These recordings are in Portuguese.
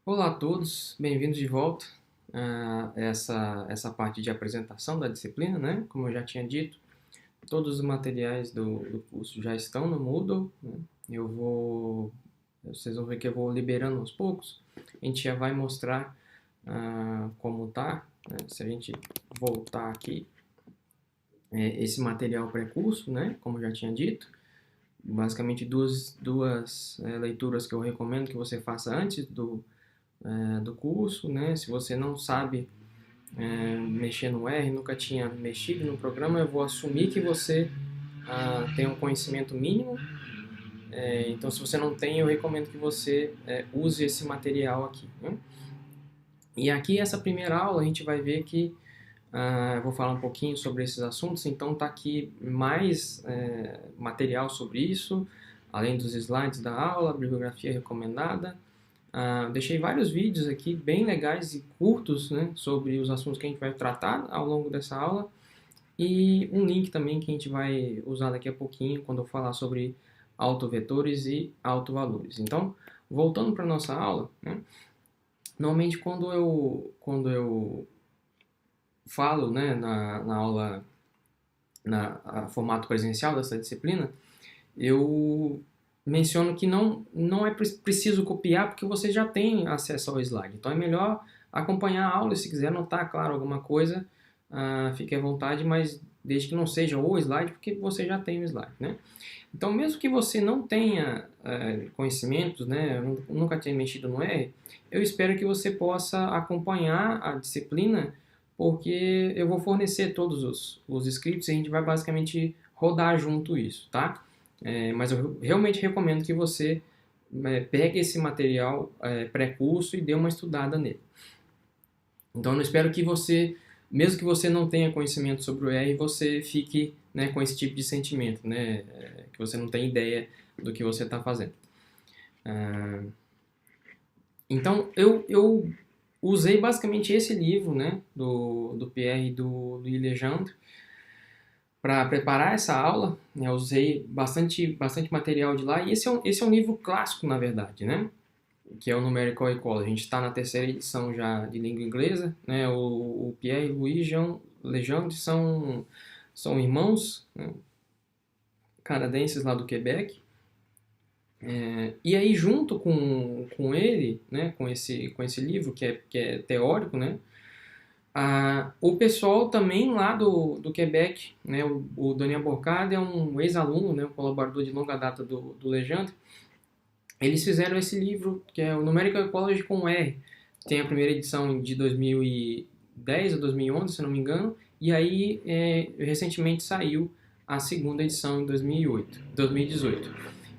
Olá a todos, bem-vindos de volta a essa parte de apresentação da disciplina, né? Como eu já tinha dito, todos os materiais do curso já estão no Moodle, né? Vocês vão ver que eu vou liberando aos poucos. A gente já vai mostrar como tá, né? Se a gente voltar aqui, esse material pré-curso, né? Como eu já tinha dito, basicamente duas leituras que eu recomendo que você faça antes do curso, né? Se você não sabe mexer no R, nunca tinha mexido no programa, eu vou assumir que você tem um conhecimento mínimo. Então, se você não tem, eu recomendo que você use esse material aqui, né? E aqui, essa primeira aula, a gente vai ver que eu vou falar um pouquinho sobre esses assuntos, então tá aqui mais material sobre isso, além dos slides da aula, bibliografia recomendada. Deixei vários vídeos aqui bem legais e curtos, né, sobre os assuntos que a gente vai tratar ao longo dessa aula e um link também que a gente vai usar daqui a pouquinho quando eu falar sobre autovetores e autovalores. Então, voltando para a nossa aula, né, normalmente quando eu falo, né, na aula, formato presencial dessa disciplina, eu menciono que não é preciso copiar porque você já tem acesso ao slide. Então é melhor acompanhar a aula e se quiser anotar, claro, alguma coisa, fique à vontade, mas desde que não seja o slide, porque você já tem o slide, né? Então, mesmo que você não tenha conhecimentos, né, nunca tenha mexido no R, eu espero que você possa acompanhar a disciplina, porque eu vou fornecer todos os scripts e a gente vai basicamente rodar junto isso, tá? Mas eu realmente recomendo que você pegue esse material pré-curso e dê uma estudada nele. Então, eu espero que você, mesmo que você não tenha conhecimento sobre o R, você fique, né, com esse tipo de sentimento, né, que você não tem ideia do que você está fazendo. Então, eu usei basicamente esse livro, né, do Pierre e do Louis Legendre, para preparar essa aula, né, eu usei bastante material de lá, e esse é um livro clássico, na verdade, né, que é o Numerical Ecology. A gente está na terceira edição já de língua inglesa, né, o Pierre e o Louis Legendre são irmãos, né, canadenses lá do Quebec, e aí junto com ele, né, com esse livro que é teórico, né, o pessoal também lá do Quebec, né, o Daniel Bourcade é um ex-aluno, né, um colaborador de longa data do Legendre. Eles fizeram esse livro, que é o Numerical Ecology com R. Tem a primeira edição de 2010 ou 2011, se não me engano, e aí recentemente saiu a segunda edição em 2018.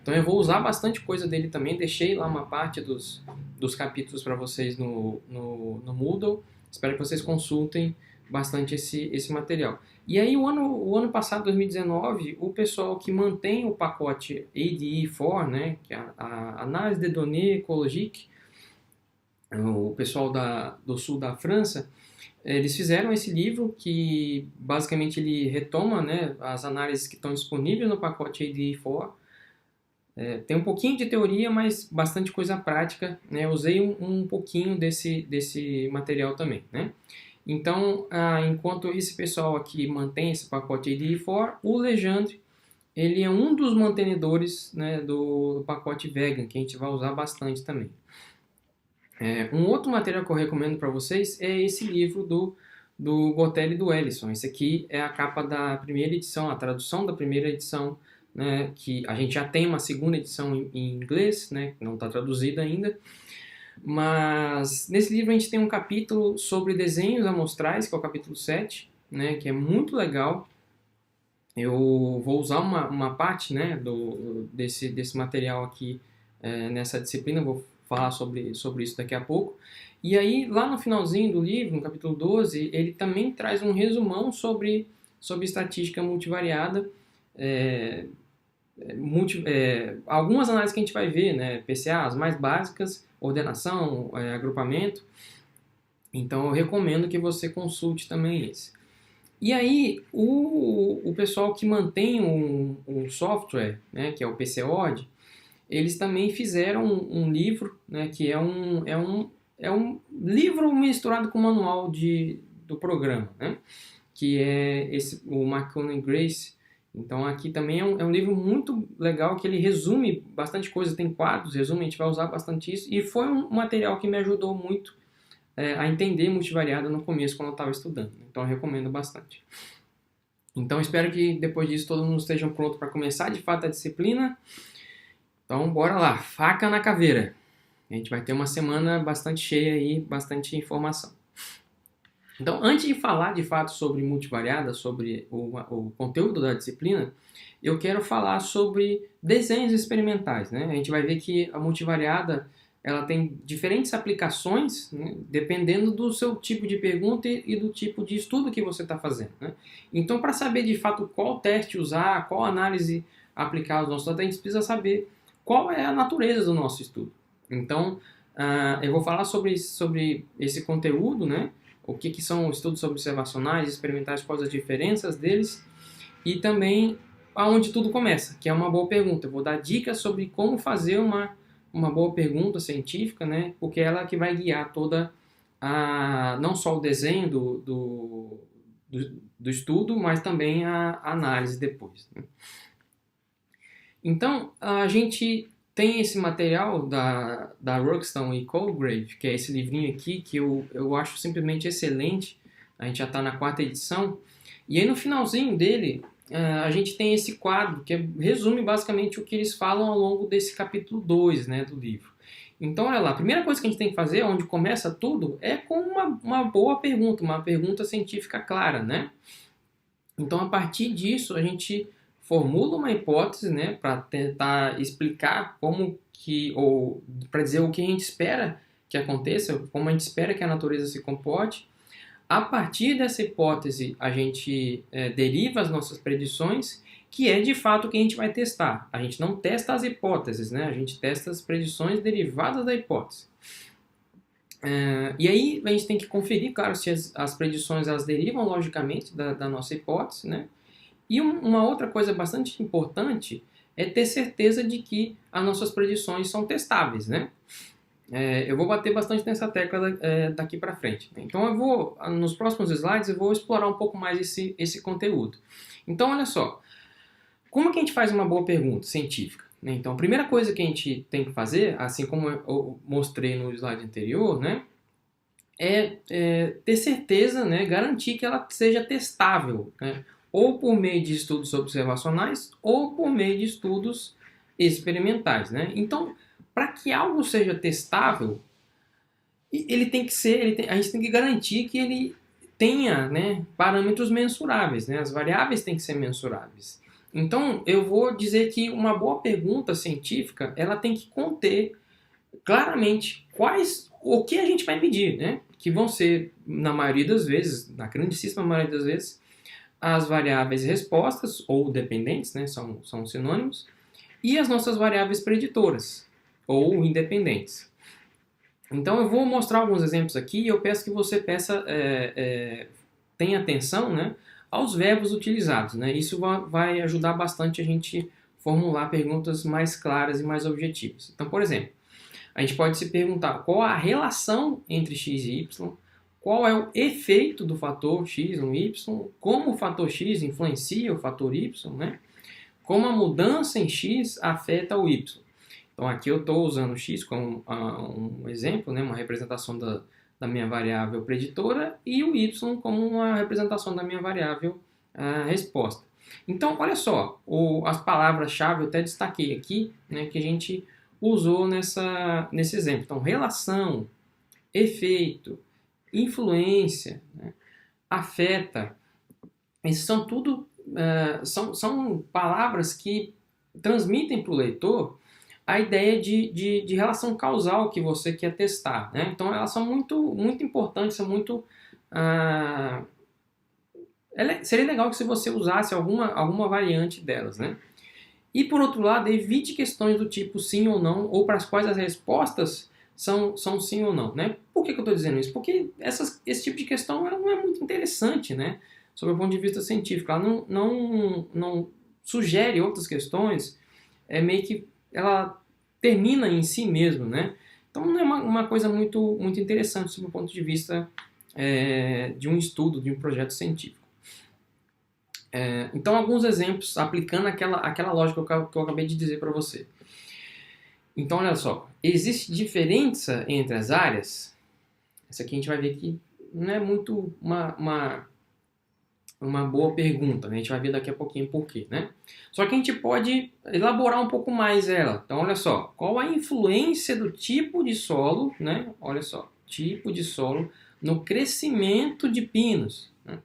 Então eu vou usar bastante coisa dele também, deixei lá uma parte dos capítulos para vocês no Moodle. Espero que vocês consultem bastante esse material. E aí, o ano passado, 2019, o pessoal que mantém o pacote ADE4, né, que é a Análise de Données Écologiques, o pessoal do sul da França, eles fizeram esse livro que basicamente ele retoma, né, as análises que estão disponíveis no pacote ADE4. Tem um pouquinho de teoria, mas bastante coisa prática, né? Eu usei um pouquinho desse material também, né? Então, enquanto esse pessoal aqui mantém esse pacote ADE4, o Legendre, ele é um dos mantenedores, né, do pacote Vegan, que a gente vai usar bastante também. Um outro material que eu recomendo para vocês é esse livro do Gotelli e do Ellison. Esse aqui é a capa da primeira edição, a tradução da primeira edição, né, que a gente já tem uma segunda edição em inglês, né, que não está traduzida ainda, mas nesse livro a gente tem um capítulo sobre desenhos amostrais, que é o capítulo 7, né, que é muito legal. Eu vou usar uma parte, né, desse material aqui nessa disciplina, vou falar sobre isso daqui a pouco. E aí, lá no finalzinho do livro, no capítulo 12, ele também traz um resumão sobre estatística multivariada, algumas análises que a gente vai ver, né, PCA, as mais básicas, ordenação, agrupamento. Então eu recomendo que você consulte também esse. E aí o pessoal que mantém um software, né, que é o PCOD, eles também fizeram um livro, né, que é um livro misturado com o manual do programa, né, que é o McCone Grace. Então aqui também é um livro muito legal, que ele resume bastante coisa, tem quadros, resume, a gente vai usar bastante isso, e foi um material que me ajudou muito a entender multivariada no começo, quando eu estava estudando. Então eu recomendo bastante. Então espero que depois disso todo mundo esteja pronto para começar de fato a disciplina. Então bora lá, faca na caveira. A gente vai ter uma semana bastante cheia aí, bastante informação. Então, antes de falar de fato sobre multivariada, sobre o conteúdo da disciplina, eu quero falar sobre desenhos experimentais, né? A gente vai ver que a multivariada ela tem diferentes aplicações, né, dependendo do seu tipo de pergunta e do tipo de estudo que você está fazendo, né? Então, para saber de fato qual teste usar, qual análise aplicar aos nossos dados, a gente precisa saber qual é a natureza do nosso estudo. Então, eu vou falar sobre esse conteúdo, né? O que são estudos observacionais, experimentais, quais as diferenças deles, e também aonde tudo começa, que é uma boa pergunta. Eu vou dar dicas sobre como fazer uma boa pergunta científica, né? Porque ela é que vai guiar toda não só o desenho do estudo, mas também a análise depois, né? Então, a gente tem esse material da Ruxton e Colgrave, que é esse livrinho aqui, que eu acho simplesmente excelente. A gente já está na 4ª edição. E aí no finalzinho dele, a gente tem esse quadro, que resume basicamente o que eles falam ao longo desse capítulo 2, né, do livro. Então, olha lá, a primeira coisa que a gente tem que fazer, onde começa tudo, é com uma boa pergunta, uma pergunta científica clara, né? Então, a partir disso, a gente formula uma hipótese, né, para tentar explicar ou para dizer o que a gente espera que aconteça, como a gente espera que a natureza se comporte. A partir dessa hipótese, a gente deriva as nossas predições, que é de fato o que a gente vai testar. A gente não testa as hipóteses, né? A gente testa as predições derivadas da hipótese. E aí a gente tem que conferir, claro, se as predições elas derivam logicamente da nossa hipótese, né? E uma outra coisa bastante importante é ter certeza de que as nossas predições são testáveis, né? Eu vou bater bastante nessa tecla daqui para frente. Então nos próximos slides, eu vou explorar um pouco mais esse conteúdo. Então, olha só, como que a gente faz uma boa pergunta científica? Então, a primeira coisa que a gente tem que fazer, assim como eu mostrei no slide anterior, né, é ter certeza, né, garantir que ela seja testável, né, ou por meio de estudos observacionais ou por meio de estudos experimentais, né? Então, para que algo seja testável, ele tem que ser, a gente tem que garantir que ele tenha, né, parâmetros mensuráveis, né? As variáveis têm que ser mensuráveis. Então, eu vou dizer que uma boa pergunta científica, ela tem que conter claramente o que a gente vai medir, né? Que vão ser, na maioria das vezes, na grandíssima maioria das vezes, as variáveis respostas, ou dependentes, né? São sinônimos, e as nossas variáveis preditoras, ou independentes. Então eu vou mostrar alguns exemplos aqui e eu peço que você tenha atenção, né, aos verbos utilizados, né? Isso vai ajudar bastante a gente formular perguntas mais claras e mais objetivas. Então, por exemplo, a gente pode se perguntar qual a relação entre x e y, qual é o efeito do fator x no y, como o fator x influencia o fator y, né? Como a mudança em x afeta o y. Então aqui eu estou usando o x como um exemplo, né? Uma representação da minha variável preditora e o y como uma representação da minha variável resposta. Então, olha só, as palavras-chave eu até destaquei aqui, né, que a gente usou nesse exemplo. Então, relação, efeito, influência, né, afeta, esses são tudo são palavras que transmitem para o leitor a ideia de relação causal que você quer testar, né? Então elas são muito, muito importantes, são muito... seria legal que se você usasse alguma variante delas, né? E por outro lado, evite questões do tipo sim ou não, ou para as quais as respostas são sim ou não, né? Por que eu estou dizendo isso? Porque esse tipo de questão ela não é muito interessante, né? Sob o ponto de vista científico. Ela não sugere outras questões, meio que ela termina em si mesmo, né? Então não é uma coisa muito interessante sob o ponto de vista de um estudo, de um projeto científico. Então alguns exemplos aplicando aquela lógica que eu acabei de dizer para você. Então olha só, existe diferença entre as áreas? Essa aqui a gente vai ver que não é muito uma boa pergunta, né? A gente vai ver daqui a pouquinho por quê, né? Só que a gente pode elaborar um pouco mais ela. Então, olha só, qual a influência do tipo de solo, né? Olha só, tipo de solo no crescimento de pinos, né?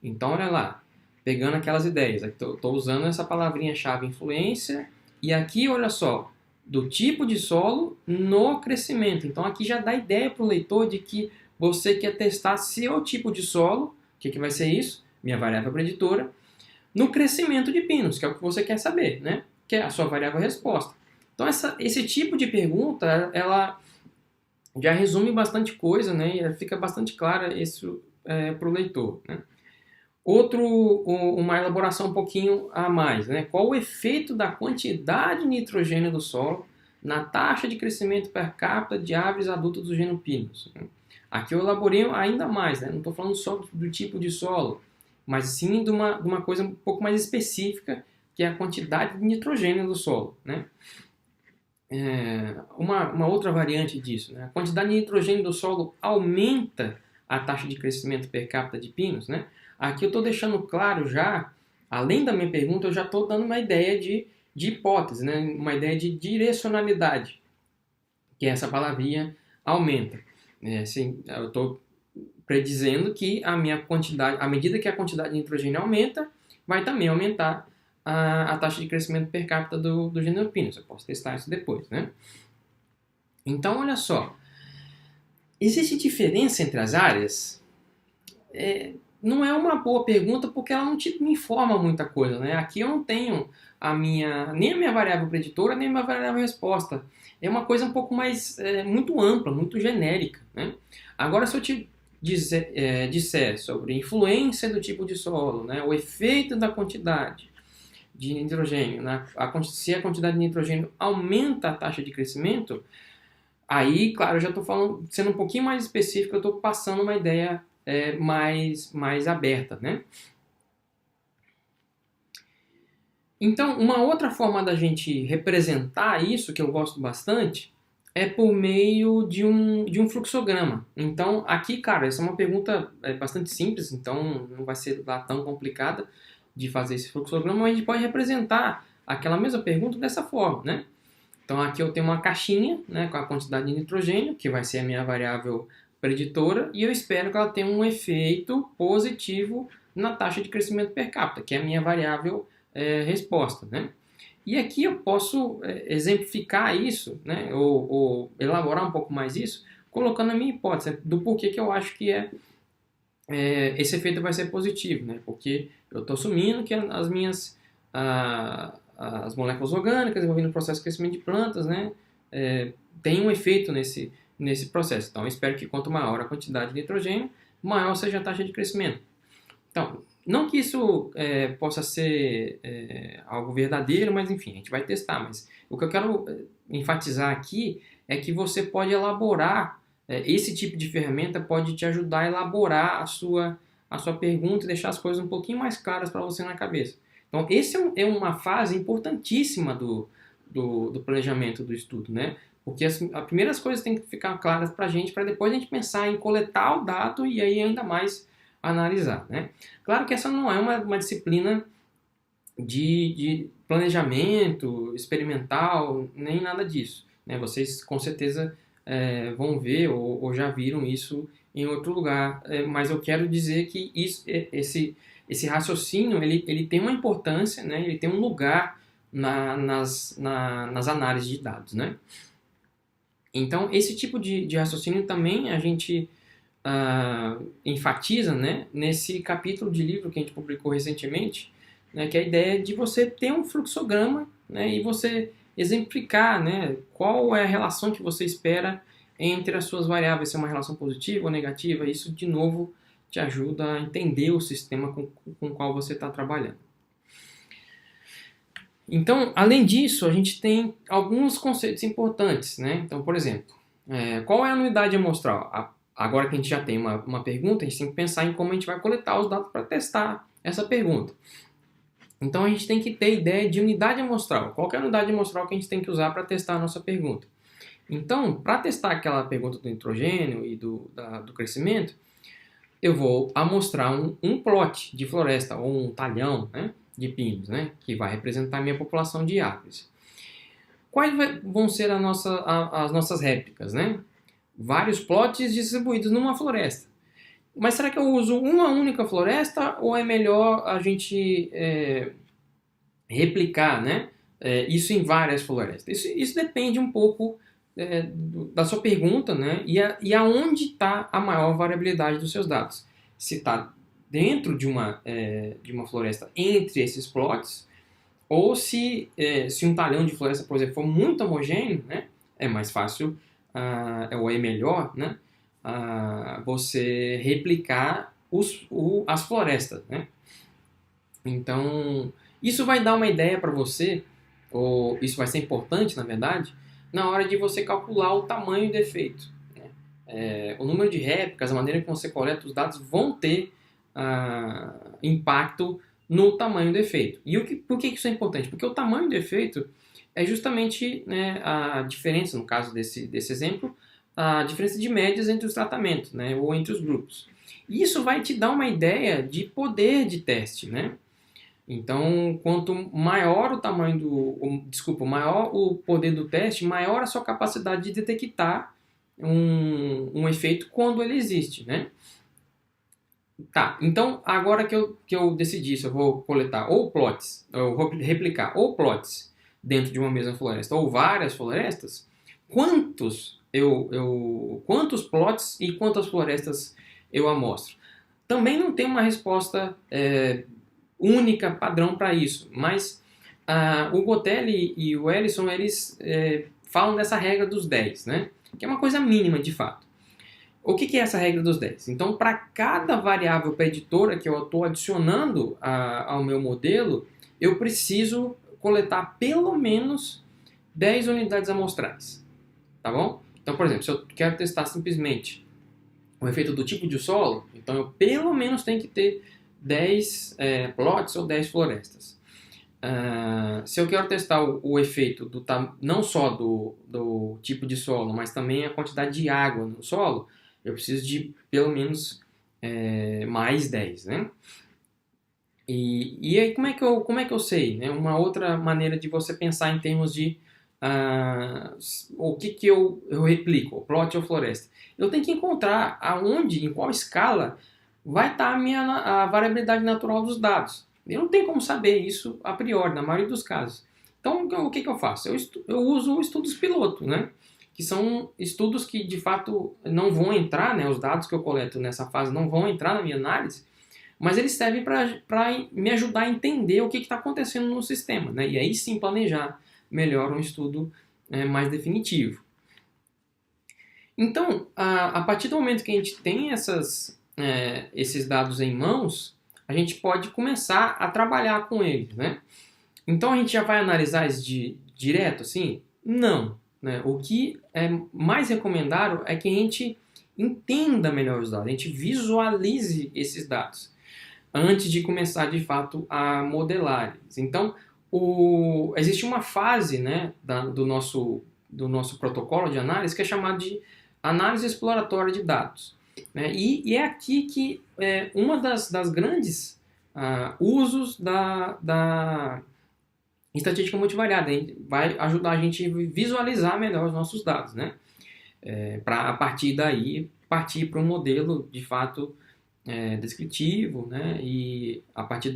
Então, olha lá, pegando aquelas ideias, estou usando essa palavrinha-chave influência, e aqui, olha só, do tipo de solo no crescimento. Então, aqui já dá ideia para o leitor de que você quer testar seu tipo de solo. O que vai ser isso? Minha variável preditora, no crescimento de pinos, que é o que você quer saber, né? Que é a sua variável resposta. Então, esse tipo de pergunta, ela já resume bastante coisa, né? E fica bastante clara isso para o leitor, né? Uma elaboração um pouquinho a mais, né? Qual o efeito da quantidade de nitrogênio do solo na taxa de crescimento per capita de árvores adultas do gênero Pinus? Aqui eu elaborei ainda mais, né? Não estou falando só do tipo de solo, mas sim de uma coisa um pouco mais específica, que é a quantidade de nitrogênio do solo, né? Uma outra variante disso, né? A quantidade de nitrogênio do solo aumenta a taxa de crescimento per capita de pinos, né? Aqui eu estou deixando claro já, além da minha pergunta, eu já estou dando uma ideia de hipótese, né? Uma ideia de direcionalidade, que é essa palavrinha aumenta. Assim, eu estou predizendo que a minha quantidade, à medida que a quantidade de nitrogênio aumenta, vai também aumentar a taxa de crescimento per capita do gênero Pinus. Eu posso testar isso depois, né? Então, olha só. Existe diferença entre as áreas? Não é uma boa pergunta porque ela não me informa muita coisa, né? Aqui eu não tenho nem a minha variável preditora, nem a minha variável resposta. É uma coisa um pouco mais, muito ampla, muito genérica, né? Agora, se eu te disser sobre influência do tipo de solo, né? O efeito da quantidade de nitrogênio, né? Se a quantidade de nitrogênio aumenta a taxa de crescimento, aí, claro, eu já estou falando, sendo um pouquinho mais específico, eu estou passando uma ideia mais aberta, né? Então, uma outra forma da gente representar isso, que eu gosto bastante, é por meio de um fluxograma. Então, aqui, cara, essa é uma pergunta bastante simples, então não vai ser lá tão complicada de fazer esse fluxograma, mas a gente pode representar aquela mesma pergunta dessa forma, né? Então, aqui eu tenho uma caixinha, né, com a quantidade de nitrogênio, que vai ser a minha variável preditora, e eu espero que ela tenha um efeito positivo na taxa de crescimento per capita, que é a minha variável resposta, né? E aqui eu posso exemplificar isso, né, ou elaborar um pouco mais isso, colocando a minha hipótese do porquê que eu acho que esse efeito vai ser positivo, né? Porque eu estou assumindo que as moléculas orgânicas envolvidas no processo de crescimento de plantas, né, tem um efeito nesse processo. Então, eu espero que quanto maior a quantidade de nitrogênio, maior seja a taxa de crescimento. Então, não que isso possa ser algo verdadeiro, mas enfim, a gente vai testar. Mas o que eu quero enfatizar aqui é que você pode elaborar, esse tipo de ferramenta pode te ajudar a elaborar a sua pergunta e deixar as coisas um pouquinho mais claras para você na cabeça. Então, esse é uma fase importantíssima do planejamento do estudo, né? Porque as primeiras coisas têm que ficar claras para a gente, para depois a gente pensar em coletar o dado e aí ainda mais analisar, né? Claro que essa não é uma disciplina de planejamento experimental, nem nada disso, né? Vocês com certeza vão ver ou já viram isso em outro lugar, mas eu quero dizer que esse raciocínio ele tem uma importância, né? Ele tem um lugar nas análises de dados, né? Então, esse tipo de raciocínio também a gente enfatiza, né, nesse capítulo de livro que a gente publicou recentemente, né, que é a ideia de você ter um fluxograma, né, e você exemplificar, né, qual é a relação que você espera entre as suas variáveis, se é uma relação positiva ou negativa. Isso, de novo, te ajuda a entender o sistema com o qual você está trabalhando. Então, além disso, a gente tem alguns conceitos importantes, né? Então, por exemplo, qual é a unidade amostral? Agora que a gente já tem uma pergunta, a gente tem que pensar em como a gente vai coletar os dados para testar essa pergunta. Então, a gente tem que ter ideia de unidade amostral. Qual é a unidade amostral que a gente tem que usar para testar a nossa pergunta? Então, para testar aquela pergunta do nitrogênio e do crescimento, eu vou amostrar um plot de floresta, ou um talhão, né, de pinos, né, que vai representar a minha população de árvores. Quais vão ser as nossas réplicas? Né? Vários plots distribuídos numa floresta. Mas será que eu uso uma única floresta ou é melhor a gente replicar, né, isso em várias florestas? Isso depende um pouco da sua pergunta, né, e aonde está a maior variabilidade dos seus dados. Se está dentro de uma floresta entre esses plots, ou se um talhão de floresta, por exemplo, for muito homogêneo, né, é mais fácil, ou é melhor, né, você replicar as florestas, né? Então, isso vai dar uma ideia para você, ou isso vai ser importante, na verdade, na hora de você calcular o tamanho do efeito, né? O número de réplicas, a maneira que você coleta os dados vão ter impacto no tamanho do efeito. E por que isso é importante? Porque o tamanho do efeito é justamente, né, a diferença, no caso desse exemplo, a diferença de médias entre os tratamentos, né, ou entre os grupos. E isso vai te dar uma ideia de poder de teste, né? Então, quanto maior o tamanho maior o poder do teste, maior a sua capacidade de detectar um efeito quando ele existe, né? Tá, então agora que eu decidi se eu vou coletar ou plots, eu vou replicar ou plots dentro de uma mesma floresta ou várias florestas, quantos plots e quantas florestas eu amostro? Também não tem uma resposta única, padrão para isso, mas o Gotelli e o Ellison, eles falam dessa regra dos 10, né? Que é uma coisa mínima de fato. O que é essa regra dos 10? Então, para cada variável preditora que eu estou adicionando ao meu modelo, eu preciso coletar pelo menos 10 unidades amostrais. Tá bom? Então, por exemplo, se eu quero testar simplesmente o efeito do tipo de solo, então eu pelo menos tenho que ter 10 plots ou 10 florestas. Se eu quero testar o efeito não só do tipo de solo, mas também a quantidade de água no solo, eu preciso de pelo menos mais 10, né? E aí como é que eu sei? Né? Uma outra maneira de você pensar em termos de o que eu replico, plot ou floresta. Eu tenho que encontrar em qual escala vai estar a variabilidade natural dos dados. Eu não tenho como saber isso a priori, na maioria dos casos. Então, o que eu faço? Eu uso estudos piloto, né? Que são estudos que, de fato, não vão entrar, né? Os dados que eu coleto nessa fase não vão entrar na minha análise, mas eles servem para me ajudar a entender o que está acontecendo no sistema, né? E aí sim planejar melhor um estudo mais definitivo. Então, a partir do momento que a gente tem esses dados em mãos, a gente pode começar a trabalhar com eles, né? Então, a gente já vai analisar isso direto, assim? Não. Né? O que é mais recomendado é que a gente entenda melhor os dados, a gente visualize esses dados antes de começar, de fato, a modelar eles. Então, existe uma fase, né, do nosso protocolo de análise que é chamada de análise exploratória de dados. Né? E é aqui que uma das grandes usos da estatística multivariada vai ajudar a gente a visualizar melhor os nossos dados, né? Para a partir daí partir para um modelo de fato descritivo, né? E a partir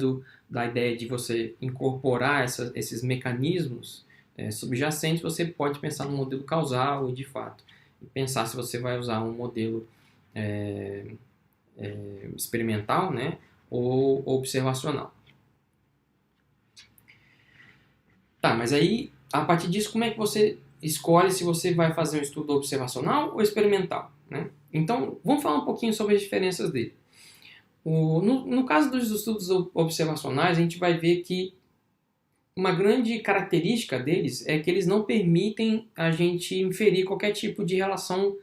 da ideia de você incorporar esses mecanismos subjacentes, você pode pensar no modelo causal e de fato pensar se você vai usar um modelo experimental, né? Ou observacional. Tá, mas aí, a partir disso, como é que você escolhe se você vai fazer um estudo observacional ou experimental? Né? Então, vamos falar um pouquinho sobre as diferenças dele. No caso dos estudos observacionais, a gente vai ver que uma grande característica deles é que eles não permitem a gente inferir qualquer tipo de relação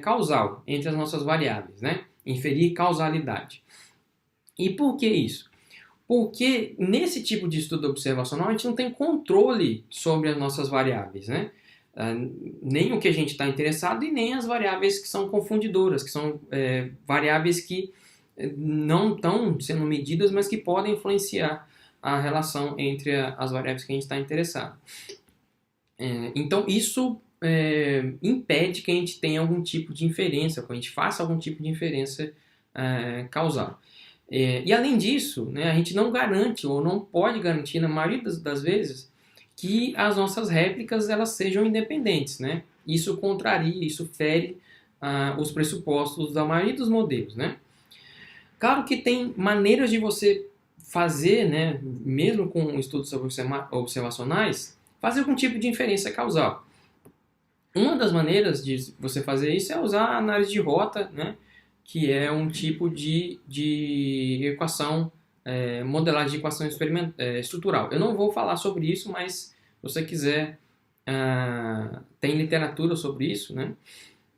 causal entre as nossas variáveis, né? Inferir causalidade. E por que isso? Porque nesse tipo de estudo observacional a gente não tem controle sobre as nossas variáveis, né? Nem o que a gente está interessado e nem as variáveis que são confundidoras, que são variáveis que não estão sendo medidas, mas que podem influenciar a relação entre as variáveis que a gente está interessado. Então isso impede que a gente tenha algum tipo de inferência, que a gente faça algum tipo de inferência causal. E além disso, né, a gente não garante ou não pode garantir, na maioria das vezes, que as nossas réplicas elas sejam independentes, né? Isso contraria, isso fere os pressupostos da maioria dos modelos, né? Claro que tem maneiras de você fazer, né, mesmo com estudos observacionais, fazer algum tipo de inferência causal. Uma das maneiras de você fazer isso é usar a análise de rota, né, que é um tipo de equação, modelagem de equação estrutural. Eu não vou falar sobre isso, mas se você quiser, tem literatura sobre isso, né?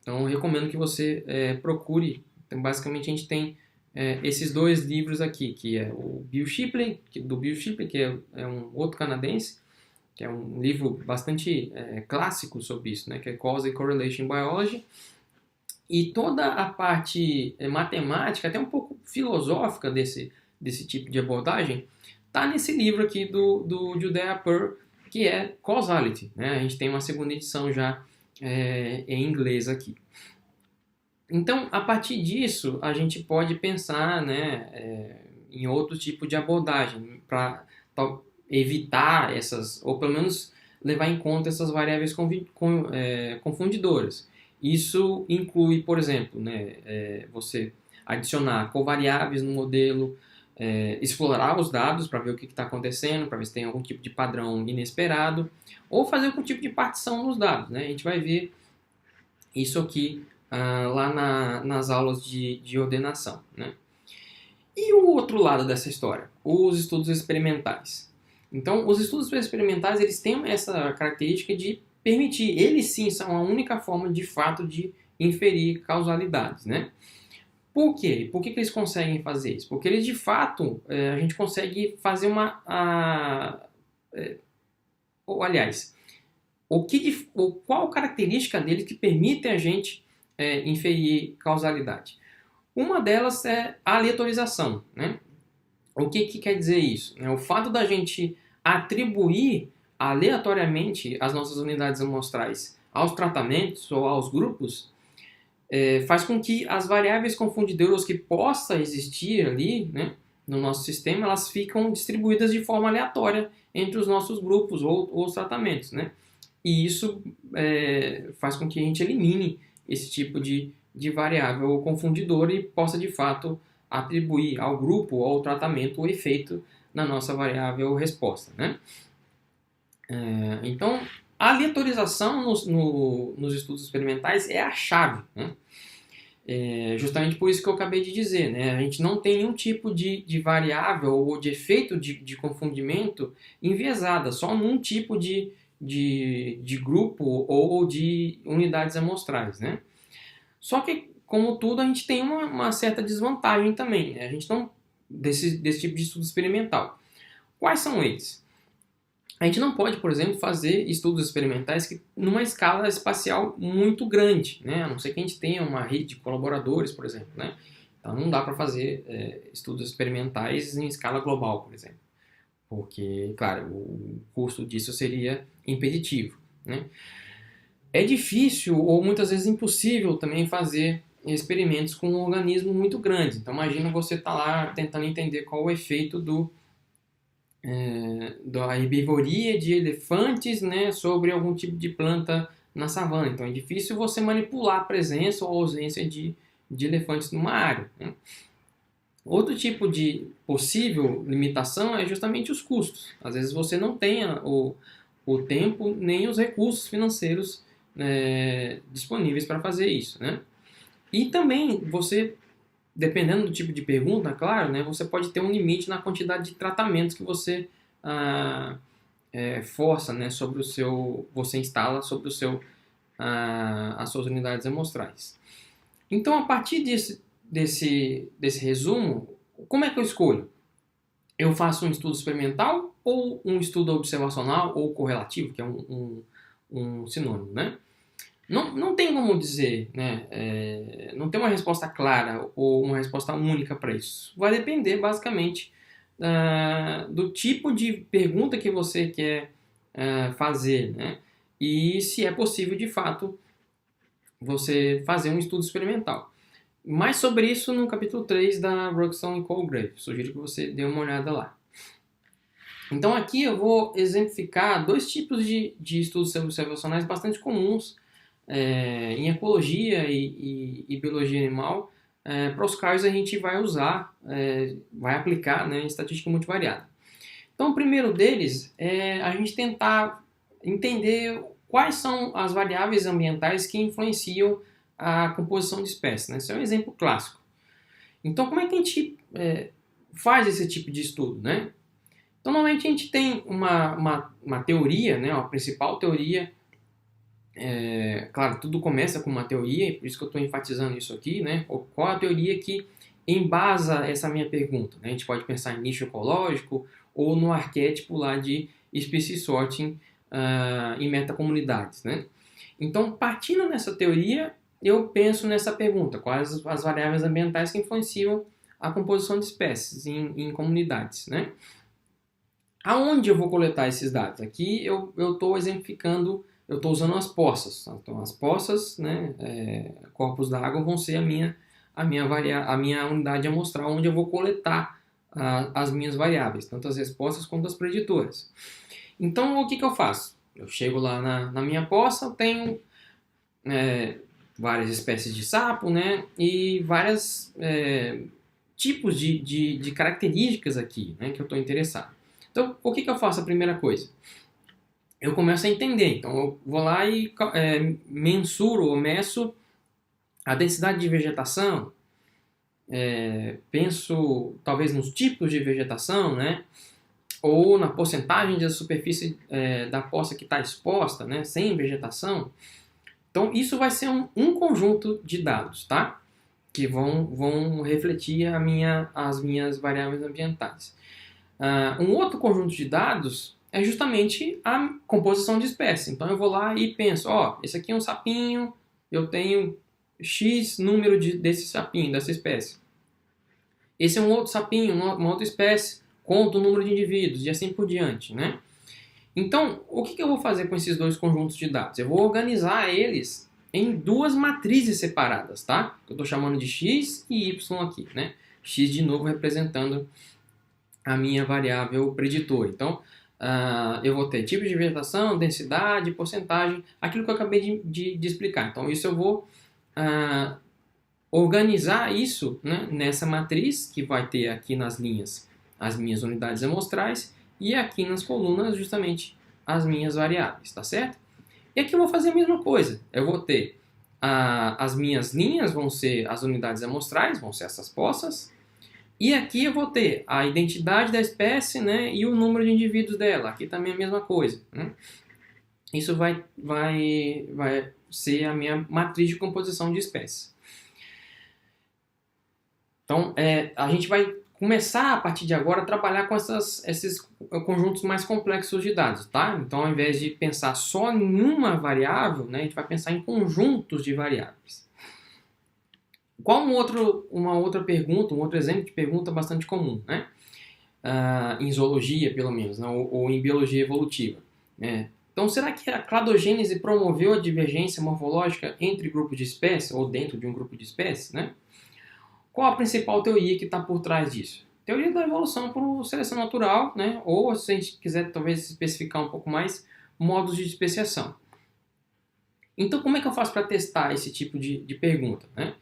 Então eu recomendo que você procure. Então, basicamente a gente tem esses dois livros aqui, que é o Bill Shipley, do Bill Shipley, que é um outro canadense, que é um livro bastante clássico sobre isso, né, que é Cause and Correlation Biology. E toda a parte matemática, até um pouco filosófica desse tipo de abordagem, está nesse livro aqui do Judea Pearl, que é Causality, né? A gente tem uma segunda edição já em inglês aqui. Então, a partir disso, a gente pode pensar, né, em outro tipo de abordagem para evitar essas, ou pelo menos levar em conta essas variáveis confundidoras. Isso inclui, por exemplo, né, você adicionar covariáveis no modelo, explorar os dados para ver o que está acontecendo, para ver se tem algum tipo de padrão inesperado, ou fazer algum tipo de partição nos dados, né? A gente vai ver isso aqui lá nas aulas de ordenação, né? E o outro lado dessa história, os estudos experimentais. Então, os estudos experimentais eles têm essa característica de permitir, eles sim são a única forma de fato de inferir causalidades, né? Por quê? Por que eles conseguem fazer isso? Porque eles de fato, a gente consegue fazer aliás, qual característica deles que permite a gente inferir causalidade? Uma delas é a aleatorização, né? O que quer dizer isso? O fato da gente atribuir aleatoriamente as nossas unidades amostrais aos tratamentos ou aos grupos faz com que as variáveis confundidoras que possa existir ali, né, no nosso sistema, elas ficam distribuídas de forma aleatória entre os nossos grupos ou os tratamentos, né? E isso faz com que a gente elimine esse tipo de variável confundidora e possa de fato atribuir ao grupo ou ao tratamento o efeito na nossa variável resposta, né? Então, a aleatorização nos estudos experimentais é a chave, né? Justamente por isso que eu acabei de dizer, né? A gente não tem nenhum tipo de variável ou de efeito de confundimento enviesada, só num tipo de grupo ou de unidades amostrais, né? Só que, como tudo, a gente tem uma certa desvantagem também, né? A gente não desse tipo de estudo experimental. Quais são eles? A gente não pode, por exemplo, fazer estudos experimentais numa escala espacial muito grande, né? A não ser que a gente tenha uma rede de colaboradores, por exemplo, né? Então não dá para fazer estudos experimentais em escala global, por exemplo. Porque, claro, o custo disso seria impeditivo, né? É difícil ou muitas vezes impossível também fazer experimentos com um organismo muito grande. Então imagina você estar lá tentando entender qual o efeito da herbivoria de elefantes, né, sobre algum tipo de planta na savana. Então é difícil você manipular a presença ou ausência de elefantes numa área, né? Outro tipo de possível limitação é justamente os custos. Às vezes você não tem o tempo nem os recursos financeiros disponíveis para fazer isso, né? E também você, dependendo do tipo de pergunta, claro, né, você pode ter um limite na quantidade de tratamentos que você força, né, sobre o seu, você instala sobre o seu, as suas unidades amostrais. Então, a partir desse resumo, como é que eu escolho? Eu faço um estudo experimental ou um estudo observacional ou correlativo, que é um sinônimo, né? Não tem como dizer, né? Não tem uma resposta clara ou uma resposta única para isso. Vai depender, basicamente, do tipo de pergunta que você quer fazer, né? E se é possível, de fato, você fazer um estudo experimental. Mais sobre isso no capítulo 3 da Ruxton e Colgrave. Sugiro que você dê uma olhada lá. Então aqui eu vou exemplificar dois tipos de estudos observacionais bastante comuns em ecologia e biologia animal, para os quais a gente vai usar, vai aplicar, né, estatística multivariada. Então o primeiro deles é a gente tentar entender quais são as variáveis ambientais que influenciam a composição de espécies, né? Esse é um exemplo clássico. Então, como é que a gente faz esse tipo de estudo, né? Então, normalmente a gente tem uma teoria, né? A principal teoria, claro, tudo começa com uma teoria, e por isso que eu estou enfatizando isso aqui, né? Qual a teoria que embasa essa minha pergunta, né? A gente pode pensar em nicho ecológico ou no arquétipo lá de species sorting em metacomunidades, né? Então, partindo nessa teoria, eu penso nessa pergunta: quais as variáveis ambientais que influenciam a composição de espécies em comunidades, né? Aonde eu vou coletar esses dados? Aqui eu estou exemplificando, eu estou usando as poças. Então, as poças, né, corpos d'água, vão ser a minha unidade amostral, onde eu vou coletar as minhas variáveis, tanto as respostas quanto as preditoras. Então, o que eu faço? Eu chego lá na minha poça, eu tenho várias espécies de sapo, né, e vários tipos de características aqui, né, que eu estou interessado. Então, o que eu faço? A primeira coisa, eu começo a entender. Então, eu vou lá e mensuro ou meço a densidade de vegetação, penso talvez nos tipos de vegetação, né, ou na porcentagem da superfície da poça que está exposta, né, sem vegetação. Então, isso vai ser um conjunto de dados, tá? Que vão refletir as minhas variáveis ambientais. Um outro conjunto de dados é justamente a composição de espécie. Então, eu vou lá e penso, esse aqui é um sapinho, eu tenho X número desse sapinho, dessa espécie. Esse é um outro sapinho, uma outra espécie, conta o número de indivíduos e assim por diante, né? Então, o que eu vou fazer com esses dois conjuntos de dados? Eu vou organizar eles em duas matrizes separadas, tá? Eu estou chamando de X e Y aqui, né? X, de novo, representando a minha variável preditor. Então, eu vou ter tipo de vegetação, densidade, porcentagem, aquilo que eu acabei de explicar. Então, isso eu vou organizar isso, né, nessa matriz, que vai ter aqui nas linhas as minhas unidades amostrais, e aqui nas colunas, justamente, as minhas variáveis, tá certo? E aqui eu vou fazer a mesma coisa. Eu vou ter as minhas linhas, vão ser as unidades amostrais, vão ser essas poças. E aqui eu vou ter a identidade da espécie, né, e o número de indivíduos dela. Aqui também é a mesma coisa, né? Isso vai ser a minha matriz de composição de espécies. Então, a gente vai começar, a partir de agora, a trabalhar com esses conjuntos mais complexos de dados, tá? Então, ao invés de pensar só em uma variável, né, a gente vai pensar em conjuntos de variáveis. Qual uma outra pergunta, um outro exemplo de pergunta bastante comum, né? Em zoologia, pelo menos, né? ou em biologia evolutiva, né? Então, será que a cladogênese promoveu a divergência morfológica entre grupos de espécies, ou dentro de um grupo de espécies, né? Qual a principal teoria que está por trás disso? Teoria da evolução por seleção natural, né? Ou, se a gente quiser talvez especificar um pouco mais, modos de especiação. Então, como é que eu faço para testar esse tipo de pergunta, né?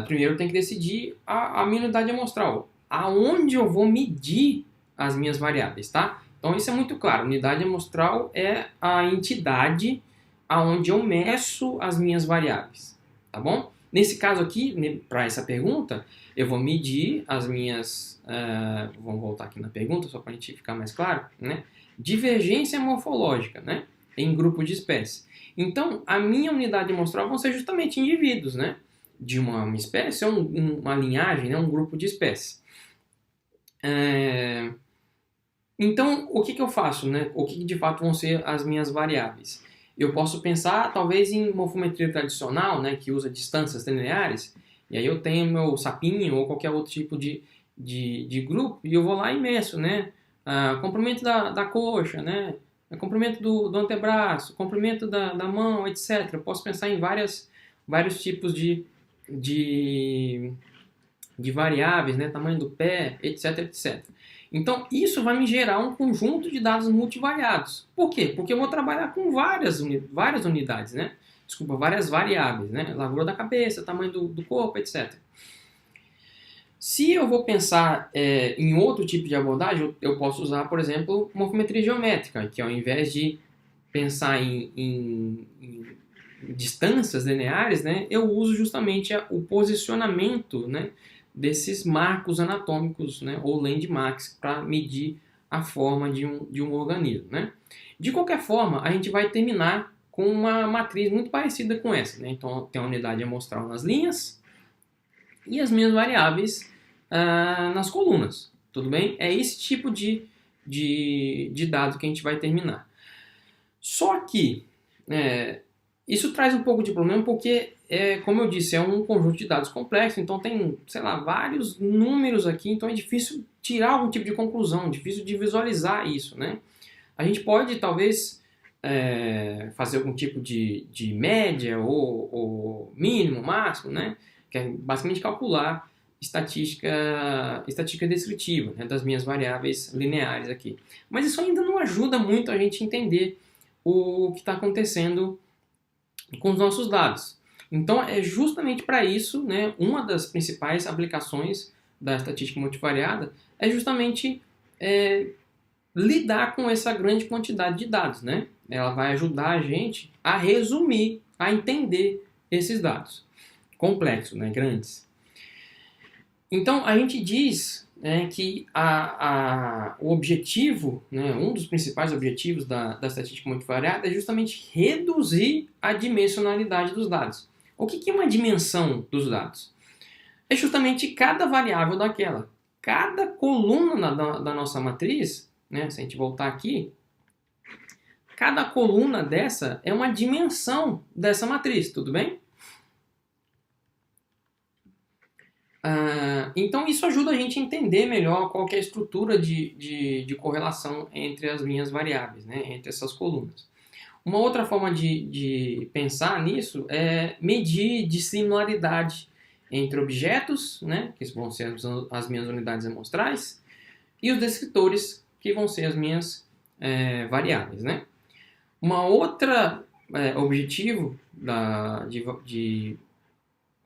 Primeiro eu tenho que decidir a minha unidade amostral, aonde eu vou medir as minhas variáveis, tá? Então isso é muito claro, unidade amostral é a entidade aonde eu meço as minhas variáveis, tá bom? Nesse caso aqui, para essa pergunta, eu vou medir as minhas... vamos voltar aqui na pergunta, só para a gente ficar mais claro, né? Divergência morfológica, né? Em grupo de espécies. Então, a minha unidade amostral vão ser justamente indivíduos, né? De uma espécie ou uma linhagem, né? Um grupo de espécies. Então, o que eu faço, né? O que de fato vão ser as minhas variáveis? Eu posso pensar, talvez, em morfometria tradicional, né? Que usa distâncias lineares. E aí eu tenho meu sapinho ou qualquer outro tipo de grupo e eu vou lá e meço, né? Comprimento da coxa, né? Comprimento do antebraço, comprimento da mão, etc. Eu posso pensar em vários tipos de variáveis, né? Tamanho do pé, etc, etc. Então, isso vai me gerar um conjunto de dados multivariados. Por quê? Porque eu vou trabalhar com várias unidades, né? Desculpa, várias variáveis, né? Largura da cabeça, tamanho do corpo, etc. Se eu vou pensar em outro tipo de abordagem, eu posso usar, por exemplo, morfometria geométrica, que ao invés de pensar em distâncias lineares, né, eu uso justamente o posicionamento, né, desses marcos anatômicos, né, ou landmarks, para medir a forma de um organismo. Né? De qualquer forma, a gente vai terminar com uma matriz muito parecida com essa. Né? Então, tem a unidade amostral nas linhas e as minhas variáveis nas colunas. Tudo bem? É esse tipo de dado que a gente vai terminar. Só que isso traz um pouco de problema porque, como eu disse, é um conjunto de dados complexo, então tem, sei lá, vários números aqui, então é difícil tirar algum tipo de conclusão, difícil de visualizar isso, né? A gente pode, talvez, fazer algum tipo de média ou mínimo, máximo, né? Que é basicamente calcular estatística descritiva, né? Das minhas variáveis lineares aqui. Mas isso ainda não ajuda muito a gente entender o que está acontecendo com os nossos dados. Então, é justamente para isso, né, uma das principais aplicações da estatística multivariada é justamente lidar com essa grande quantidade de dados. Né? Ela vai ajudar a gente a resumir, a entender esses dados complexos, né, grandes. Então, a gente diz que o objetivo, né, um dos principais objetivos da estatística multivariada é justamente reduzir a dimensionalidade dos dados. O que é uma dimensão dos dados? É justamente cada variável daquela. Cada coluna da nossa matriz, né, se a gente voltar aqui, cada coluna dessa é uma dimensão dessa matriz, tudo bem? Então isso ajuda a gente a entender melhor qual que é a estrutura de correlação entre as minhas variáveis, né, entre essas colunas. Uma outra forma de pensar nisso é medir dissimilaridade entre objetos, né, que vão ser as minhas unidades amostrais, e os descritores, que vão ser as minhas variáveis. Né? Uma outra objetivo de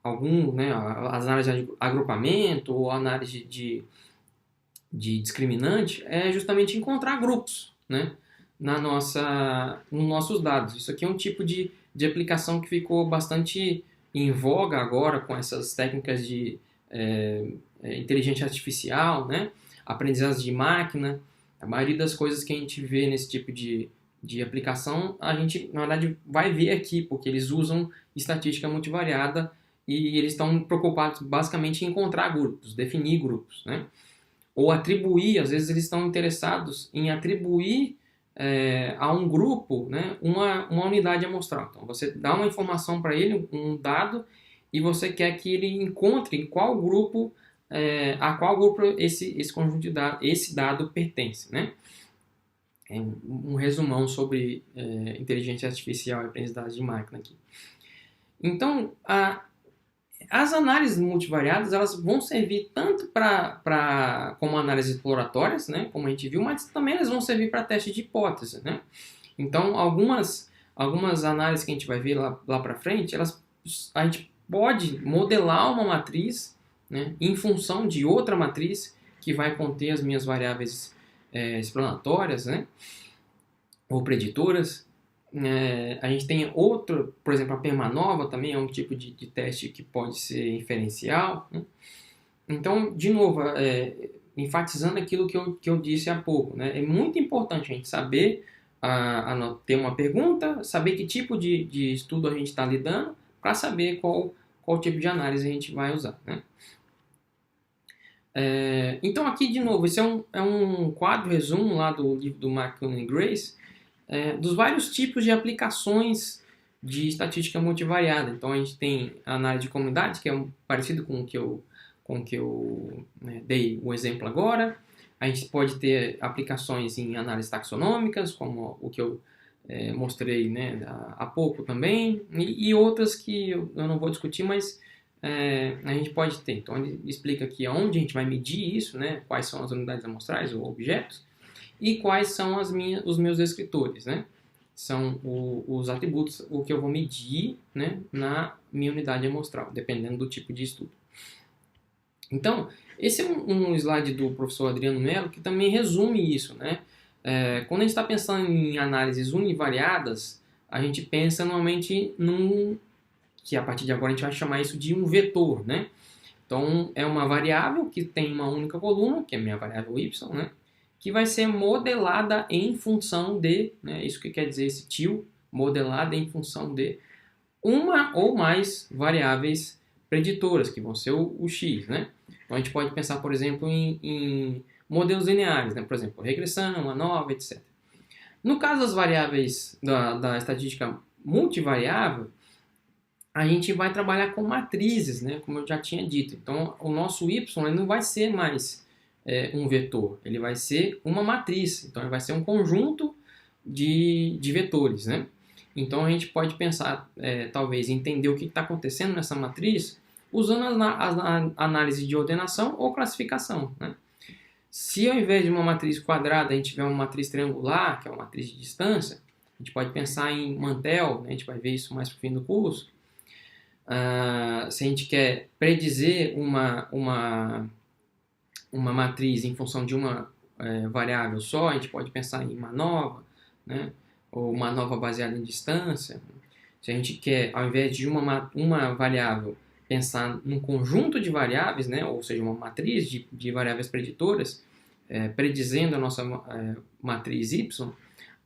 as análises de agrupamento ou análise de discriminante é justamente encontrar grupos, né, nos nossos dados. Isso aqui é um tipo de aplicação que ficou bastante em voga agora com essas técnicas de inteligência artificial, né, aprendizagem de máquina. A maioria das coisas que a gente vê nesse tipo de aplicação, a gente, na verdade, vai ver aqui, porque eles usam estatística multivariada e eles estão preocupados basicamente em encontrar grupos, definir grupos, né? Ou atribuir, às vezes eles estão interessados em atribuir a um grupo, né, uma unidade amostral. Então você dá uma informação para ele, um dado, e você quer que ele encontre em qual grupo, a qual grupo esse conjunto de dados, esse dado pertence, né? É um resumão sobre inteligência artificial e aprendizagem de máquina aqui. Então, as análises multivariadas elas vão servir tanto como análises exploratórias, né, como a gente viu, mas também elas vão servir para teste de hipótese. Né? Então, algumas análises que a gente vai ver lá para frente, a gente pode modelar uma matriz, né, em função de outra matriz que vai conter as minhas variáveis explanatórias, né, ou preditoras, A gente tem outro, por exemplo, a permanova também é um tipo de teste que pode ser inferencial, né? Então, de novo, enfatizando aquilo que eu disse há pouco, né? É muito importante a gente saber ter uma pergunta, saber que tipo de estudo a gente está lidando, para saber qual tipo de análise a gente vai usar, né? Então, aqui, de novo, esse é um quadro resumo lá do livro do McCune e Grace, dos vários tipos de aplicações de estatística multivariada. Então, a gente tem a análise de comunidade, que é parecido com o que eu dei o exemplo agora. A gente pode ter aplicações em análises taxonômicas, como o que eu mostrei, né, há pouco também, e outras que eu não vou discutir, mas a gente pode ter. Então, ele explica aqui onde a gente vai medir isso, né, quais são as unidades amostrais ou objetos, e quais são os meus descritores, né? São os atributos, o que eu vou medir, né, na minha unidade amostral, dependendo do tipo de estudo. Então, esse é um slide do professor Adriano Mello que também resume isso, né? Quando a gente está pensando em análises univariadas, a gente pensa normalmente que a partir de agora a gente vai chamar isso de um vetor, né? Então, é uma variável que tem uma única coluna, que é a minha variável y, né? Que vai ser modelada em função de, né? Isso que quer dizer esse til, modelada em função de uma ou mais variáveis preditoras, que vão ser o x, né? Então, a gente pode pensar, por exemplo, em modelos lineares, né? Por exemplo, regressão, ANOVA, etc. No caso das variáveis da estatística multivariável, a gente vai trabalhar com matrizes, né? Como eu já tinha dito. Então, o nosso y ele não vai ser mais um vetor, ele vai ser uma matriz. Então, ele vai ser um conjunto de vetores, né? Então, a gente pode pensar, talvez, entender o que está acontecendo nessa matriz usando a análise de ordenação ou classificação, né? Se ao invés de uma matriz quadrada a gente tiver uma matriz triangular, que é uma matriz de distância, a gente pode pensar em Mantel, né? A gente vai ver isso mais para o fim do curso. Se a gente quer predizer uma matriz em função de uma variável só, a gente pode pensar em MANOVA, né? Ou MANOVA baseada em distância. Se a gente quer, ao invés de uma variável, pensar num conjunto de variáveis, né? Ou seja, uma matriz de variáveis preditoras, predizendo a nossa matriz y,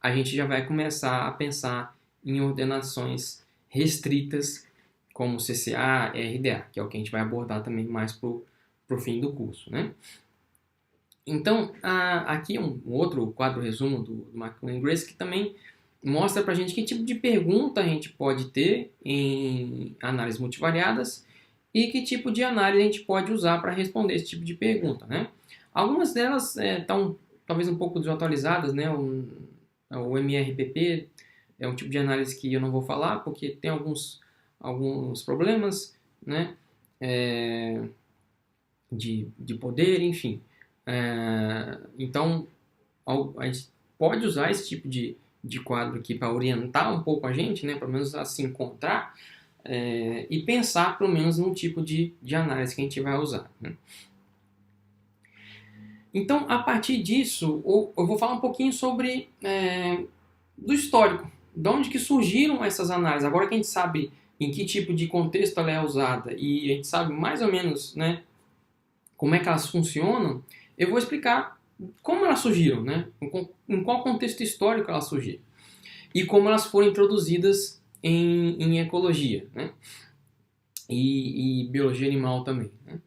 a gente já vai começar a pensar em ordenações restritas, como CCA e RDA, que é o que a gente vai abordar também mais para o fim do curso, né? Então, aqui um outro quadro resumo do McCune e Grace que também mostra para a gente que tipo de pergunta a gente pode ter em análises multivariadas e que tipo de análise a gente pode usar para responder esse tipo de pergunta, né? Algumas delas estão talvez um pouco desatualizadas, né? O MRPP é um tipo de análise que eu não vou falar porque tem alguns problemas, né? De poder, enfim. Então, a gente pode usar esse tipo de quadro aqui para orientar um pouco a gente, né? Pelo menos a se encontrar e pensar pelo menos no tipo de análise que a gente vai usar, né? Então, a partir disso, eu vou falar um pouquinho sobre do histórico, de onde que surgiram essas análises. Agora que a gente sabe em que tipo de contexto ela é usada e a gente sabe mais ou menos, né, como é que elas funcionam, eu vou explicar como elas surgiram, né, em qual contexto histórico elas surgiram e como elas foram introduzidas em ecologia, né, e biologia animal também, né.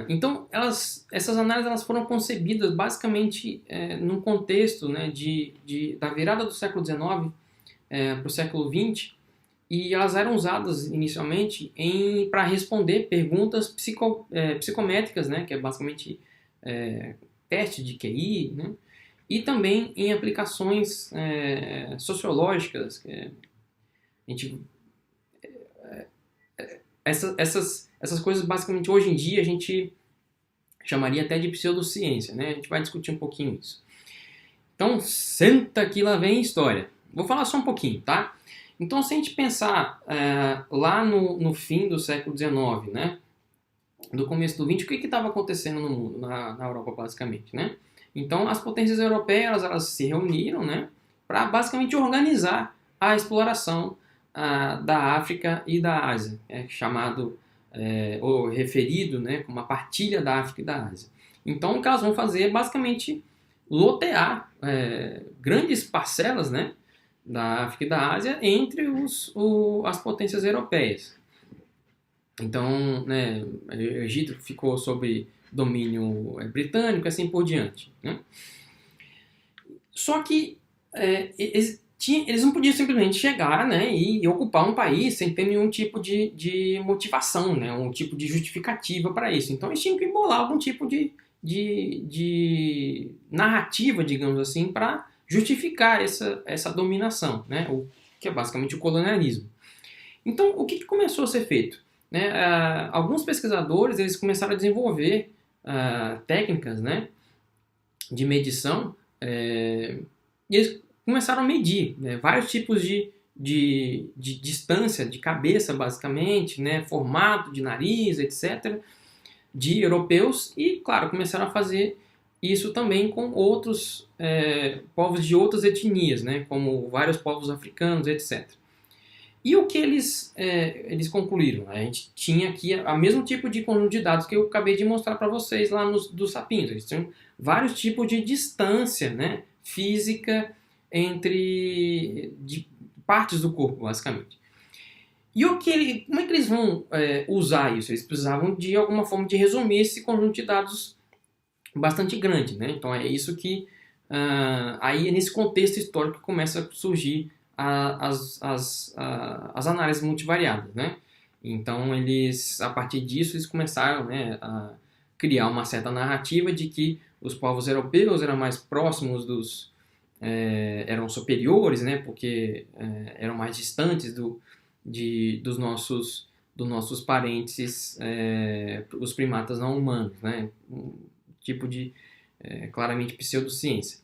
Então, essas análises elas foram concebidas basicamente num contexto, né, da virada do século XIX para o século XX, e elas eram usadas inicialmente para responder perguntas psicométricas, né, que é basicamente teste de QI, né, e também em aplicações sociológicas. A gente, essas coisas, basicamente, hoje em dia, a gente chamaria até de pseudociência, né? A gente vai discutir um pouquinho isso. Então, senta que lá vem história. Vou falar só um pouquinho, tá? Então, se a gente pensar lá no fim do século XIX, né? Do começo do XX, o que estava acontecendo no mundo, na Europa, basicamente, né? Então, as potências europeias, elas se reuniram, né? para basicamente organizar a exploração da África e da Ásia, chamado ou referido, né, como a partilha da África e da Ásia. Então, o que elas vão fazer é basicamente lotear grandes parcelas, né, da África e da Ásia entre as potências europeias. Então, né, o Egito ficou sob domínio britânico, assim por diante, né? Só que eles não podiam simplesmente chegar, né, e ocupar um país sem ter nenhum tipo de motivação, né, um tipo de justificativa para isso. Então eles tinham que embolar algum tipo de narrativa, digamos assim, para justificar essa dominação, né, que é basicamente o colonialismo. Então, o que começou a ser feito? Né, alguns pesquisadores eles começaram a desenvolver técnicas, né, de medição, e eles começaram a medir, né, vários tipos de distância de cabeça, basicamente, né, formato de nariz, etc., de europeus, e, claro, começaram a fazer isso também com outros povos de outras etnias, né, como vários povos africanos, etc. E o que eles concluíram? A gente tinha aqui o mesmo tipo de conjunto de dados que eu acabei de mostrar para vocês lá dos sapiens. Eles tinham vários tipos de distância, né, física entre partes do corpo, basicamente. E como é que eles vão usar isso? Eles precisavam de alguma forma de resumir esse conjunto de dados bastante grande, né? Então é isso que aí é nesse contexto histórico que começa a surgir as análises multivariadas, né? Então a partir disso eles começaram, né, a criar uma certa narrativa de que os povos europeus eram mais próximos eram superiores, né, porque eram mais distantes dos nossos parentes, os primatas não humanos, né? Um tipo de claramente pseudociência.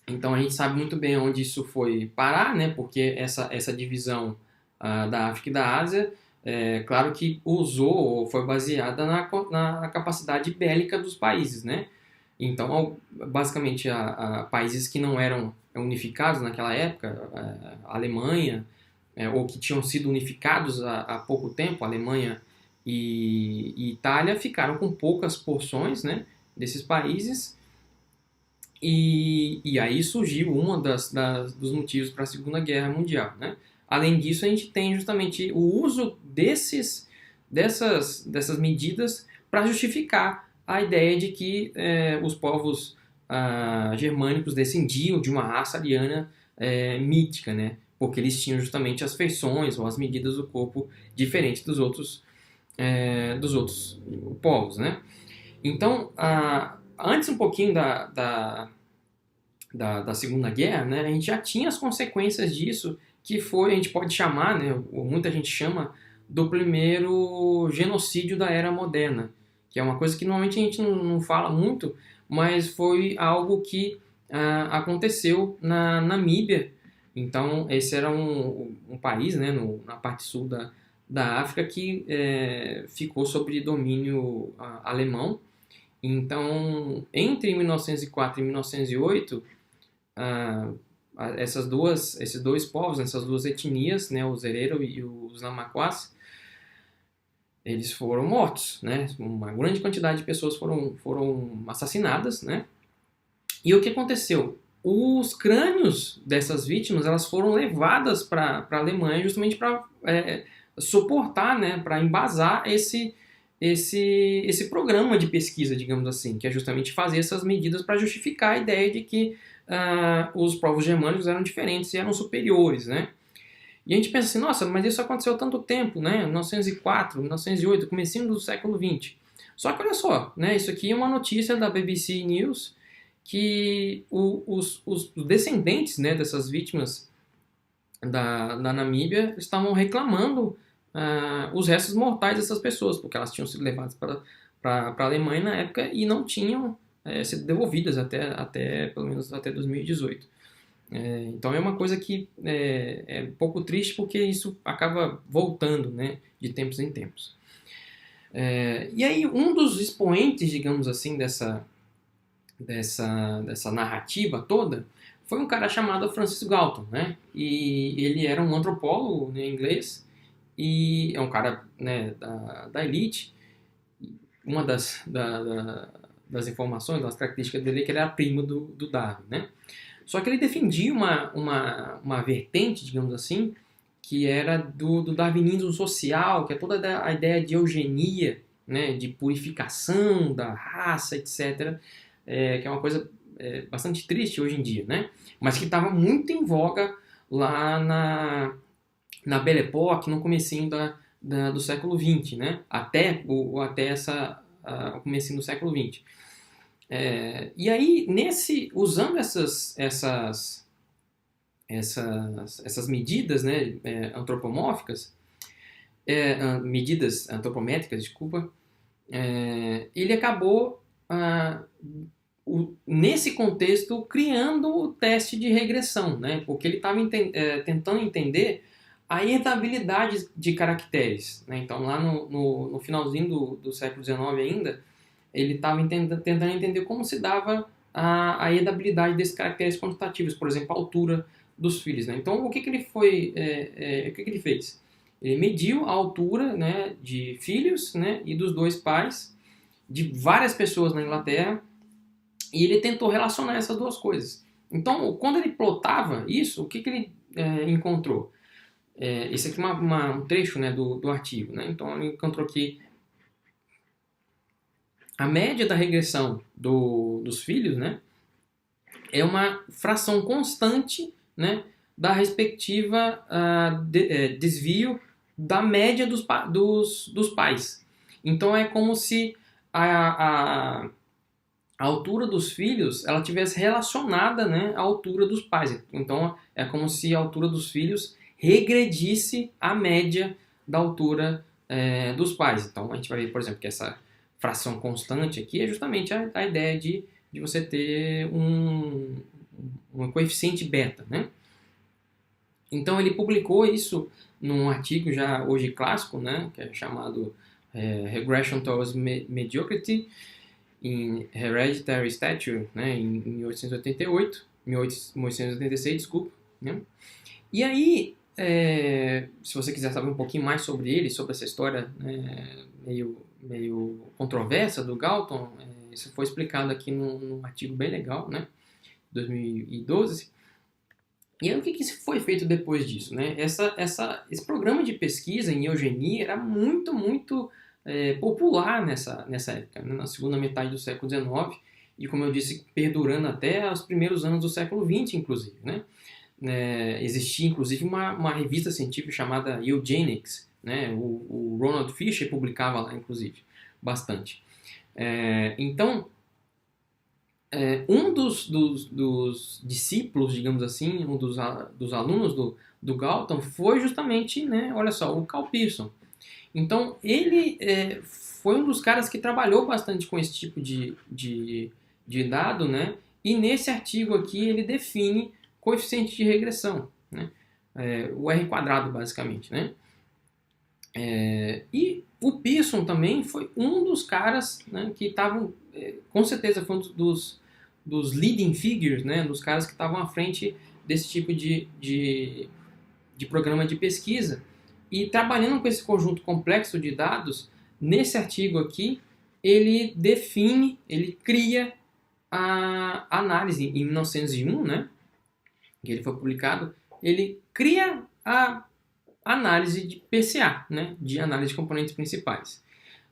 Então a gente sabe muito bem onde isso foi parar, né? Porque essa divisão da África e da Ásia, claro que foi baseada na capacidade bélica dos países, né? Então, basicamente, países que não eram unificados naquela época, a Alemanha, ou que tinham sido unificados há pouco tempo, Alemanha e Itália, ficaram com poucas porções, né, desses países. E aí surgiu dos motivos para a Segunda Guerra Mundial, né? Além disso, a gente tem justamente o uso dessas medidas para justificar a ideia de que os povos germânicos descendiam de uma raça ariana mítica, né? Porque eles tinham justamente as feições ou as medidas do corpo diferentes dos outros povos, né? Então, antes um pouquinho da Segunda Guerra, né, a gente já tinha as consequências disso, que a gente pode chamar, né, ou muita gente chama, do primeiro genocídio da era moderna, que é uma coisa que normalmente a gente não fala muito, mas foi algo que aconteceu na Namíbia. Então, esse era um país, né, na parte sul da África que ficou sob domínio alemão. Então, entre 1904 e 1908, esses dois povos, essas duas etnias, né, os Herero e os Namaquas, eles foram mortos, né? Uma grande quantidade de pessoas foram assassinadas, né? E o que aconteceu? Os crânios dessas vítimas elas foram levadas para a Alemanha justamente para suportar, né, para embasar esse programa de pesquisa, digamos assim, que é justamente fazer essas medidas para justificar a ideia de que os povos germânicos eram diferentes e eram superiores, né? E a gente pensa assim, nossa, mas isso aconteceu há tanto tempo, né? 1904, 1908, comecinho do século XX. Só que olha só, né? Isso aqui é uma notícia da BBC News que os descendentes, né, dessas vítimas da Namíbia estavam reclamando os restos mortais dessas pessoas, porque elas tinham sido levadas para a Alemanha na época e não tinham sido devolvidas até pelo menos até 2018. Então é uma coisa que é um pouco triste porque isso acaba voltando, né, de tempos em tempos. E aí um dos expoentes, digamos assim, dessa narrativa toda foi um cara chamado Francis Galton, né? E ele era um antropólogo, né, inglês, e é um cara, né, da elite. Uma das informações, das características dele é que ele era primo do Darwin, né? Só que ele defendia uma vertente, digamos assim, que era do darwinismo social, que é toda a ideia de eugenia, né, de purificação da raça, etc., que é uma coisa bastante triste hoje em dia, né? Mas que estava muito em voga lá na Belle Époque, no comecinho do século XX, né? Até o comecinho do século XX. E aí, usando essas medidas, né, antropomórficas, medidas antropométricas, desculpa, ele acabou, nesse contexto, criando o teste de regressão, né, porque ele estava tentando entender a herdabilidade de caracteres, né? Então, lá no finalzinho do século XIX ainda, ele estava tentando entender como se dava a herdabilidade desses caracteres quantitativos, por exemplo, a altura dos filhos, né? Então, o que ele fez? Ele mediu a altura, né, de filhos, né, e dos dois pais de várias pessoas na Inglaterra, e ele tentou relacionar essas duas coisas. Então, quando ele plotava isso, o que ele encontrou? Esse aqui é um trecho, né, do artigo, né? Então, ele encontrou que a média da regressão dos filhos, né, é uma fração constante, né, da respectiva desvio da média dos pais. Então, é como se a altura dos filhos ela tivesse relacionada, né, à altura dos pais. Então, é como se a altura dos filhos regredisse a média da altura dos pais. Então, a gente vai ver, por exemplo, que essa fração constante aqui é justamente a ideia de você ter um coeficiente beta, né? Então, ele publicou isso num artigo já hoje clássico, né, que é chamado Regression Towards Mediocrity in Hereditary Stature, né, em 1886, desculpa, né? E aí, se você quiser saber um pouquinho mais sobre ele, sobre essa história, né, meio controversa do Galton, isso foi explicado aqui num artigo bem legal, né, 2012. E aí, o que foi feito depois disso, né? Esse programa de pesquisa em eugenia era muito, muito popular nessa época, né, na segunda metade do século XIX, e, como eu disse, perdurando até os primeiros anos do século XX, inclusive, né? Existia, inclusive, uma revista científica chamada Eugenics, né? O Ronald Fisher publicava lá, inclusive, bastante. Então, um dos discípulos, digamos assim, um dos alunos do Galton foi justamente, né, olha só, o Carl Pearson. Então, ele foi um dos caras que trabalhou bastante com esse tipo de dado, né? E nesse artigo aqui ele define coeficiente de regressão, né? O R quadrado, basicamente, né? E o Pearson também foi um dos caras, né, que estavam, com certeza foi um dos leading figures, né, dos caras que estavam à frente desse tipo de programa de pesquisa. E trabalhando com esse conjunto complexo de dados, nesse artigo aqui, ele define, ele cria a análise em 1901, né, que ele foi publicado, ele cria a análise de PCA, né, de análise de componentes principais.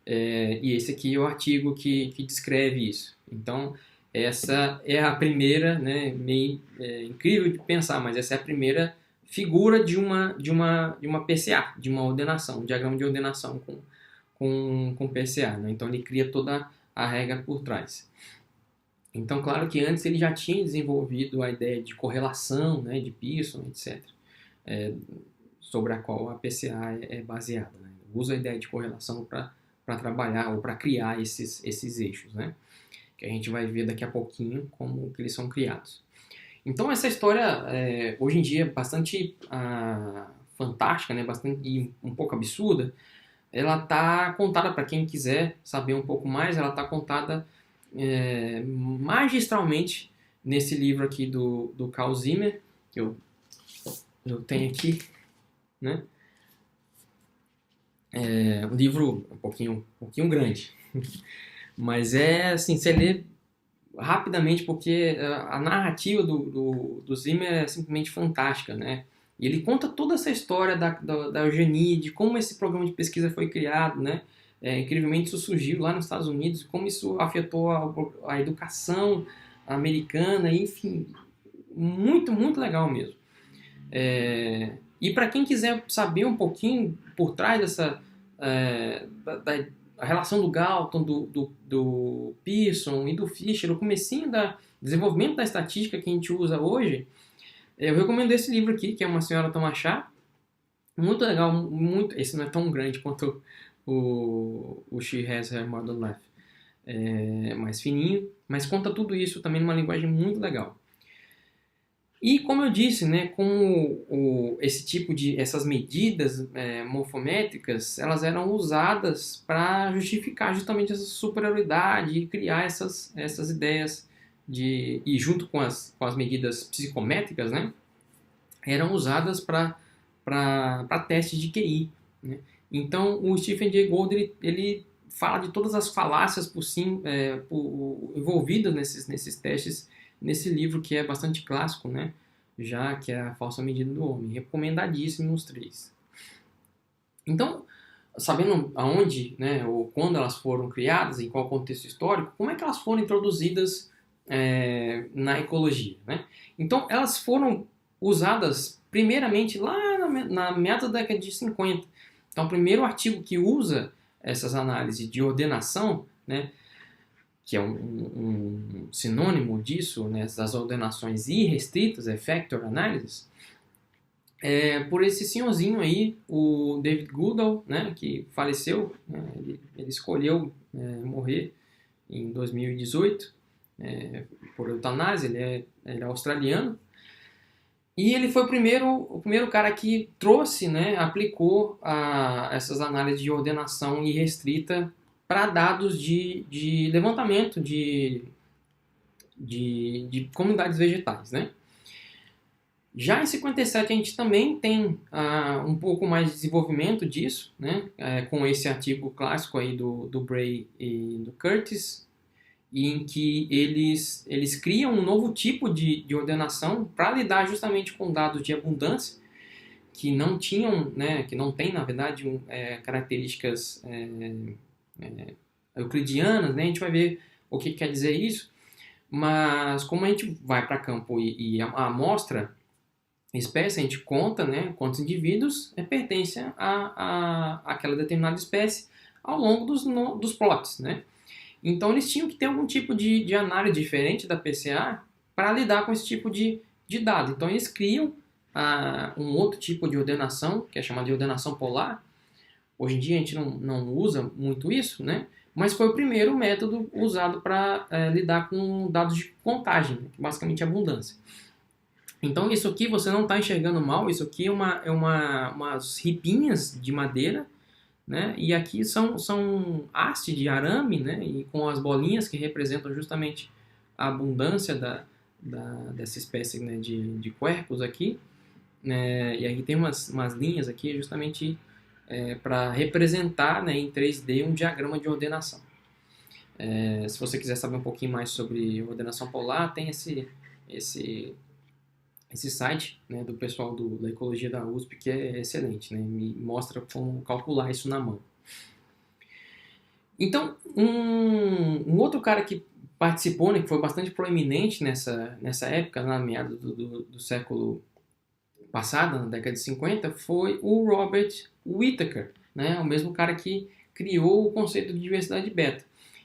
E esse aqui é o artigo que descreve isso. Então, essa é a primeira, né, meio incrível de pensar, mas essa é a primeira figura de uma PCA, de uma ordenação, um diagrama de ordenação com PCA, né? Então ele cria toda a regra por trás. Então, claro que antes ele já tinha desenvolvido a ideia de correlação, né, de Pearson, etc., sobre a qual a PCA é baseada, né? Usa a ideia de correlação para trabalhar ou para criar esses eixos, né? Que a gente vai ver daqui a pouquinho como que eles são criados. Então essa história, hoje em dia, é bastante fantástica, né? E um pouco absurda. Ela está contada, para quem quiser saber um pouco mais, ela está contada magistralmente nesse livro aqui do Carl Zimmer, que eu tenho aqui, né? É um livro um pouquinho grande, mas assim, você lê rapidamente porque a narrativa do Zimmer é simplesmente fantástica, né? E ele conta toda essa história da eugenia, de como esse programa de pesquisa foi criado, né? Incrivelmente isso surgiu lá nos Estados Unidos, como isso afetou a educação americana, enfim, muito, muito legal mesmo. E para quem quiser saber um pouquinho por trás dessa da relação do Galton, do Pearson e do Fisher, o comecinho do desenvolvimento da estatística que a gente usa hoje, eu recomendo esse livro aqui, que é Uma Senhora Toma Chá. Muito legal, muito. Esse não é tão grande quanto o She Has Her Modern Life. É mais fininho, mas conta tudo isso também numa linguagem muito legal. E como eu disse, né, com esse tipo essas medidas morfométricas, elas eram usadas para justificar justamente essa superioridade e criar essas ideias e junto com as medidas psicométricas, né, eram usadas para testes de QI, né? Então o Stephen Jay Gould ele fala de todas as falácias envolvidas nesses testes nesse livro que é bastante clássico, né? Já que é A Falsa Medida do Homem. Recomendadíssimo os 3. Então, sabendo aonde, né, ou quando elas foram criadas, em qual contexto histórico, como é que elas foram introduzidas na ecologia, né? Então, elas foram usadas primeiramente lá na meada da década de 50. Então, o primeiro artigo que usa essas análises de ordenação, né, que é um sinônimo disso, né, das ordenações irrestritas, Factor Analysis, por esse senhorzinho aí, o David Goodall, né, que faleceu, né, ele escolheu morrer em 2018 por eutanásia, ele é australiano, e ele foi o primeiro cara que trouxe, né, aplicou essas análises de ordenação irrestrita para dados de levantamento de comunidades vegetais, né? Já em 57 a gente também tem um pouco mais de desenvolvimento disso, né? Com esse artigo clássico aí do Bray e do Curtis, em que eles criam um novo tipo de ordenação para lidar justamente com dados de abundância que não tinham, né? Que não tem, na verdade, características euclidianas, né? A gente vai ver o que quer dizer isso, mas como a gente vai para campo e a amostra espécie, a gente conta, né, quantos indivíduos pertencem a aquela determinada espécie ao longo dos plots, né? Então eles tinham que ter algum tipo de análise diferente da PCA para lidar com esse tipo de dado. Então eles criam um outro tipo de ordenação, que é chamada de ordenação polar. Hoje em dia a gente não usa muito isso, né? Mas foi o primeiro método usado para lidar com dados de contagem, né? Basicamente abundância. Então isso aqui você não está enxergando mal, isso aqui é umas ripinhas de madeira, né? E aqui são haste de arame, né? E com as bolinhas que representam justamente a abundância dessa espécie, né, de quercus aqui, né? E aqui tem umas linhas aqui justamente para representar, né, em 3D um diagrama de ordenação. Se você quiser saber um pouquinho mais sobre ordenação polar, tem esse site, né, do pessoal da ecologia da USP, que é excelente, né, me mostra como calcular isso na mão. Então, um outro cara que participou, né, que foi bastante proeminente nessa época, na meada do século passado, na década de 50, foi o Robert Whittaker, né, o mesmo cara que criou o conceito de diversidade beta.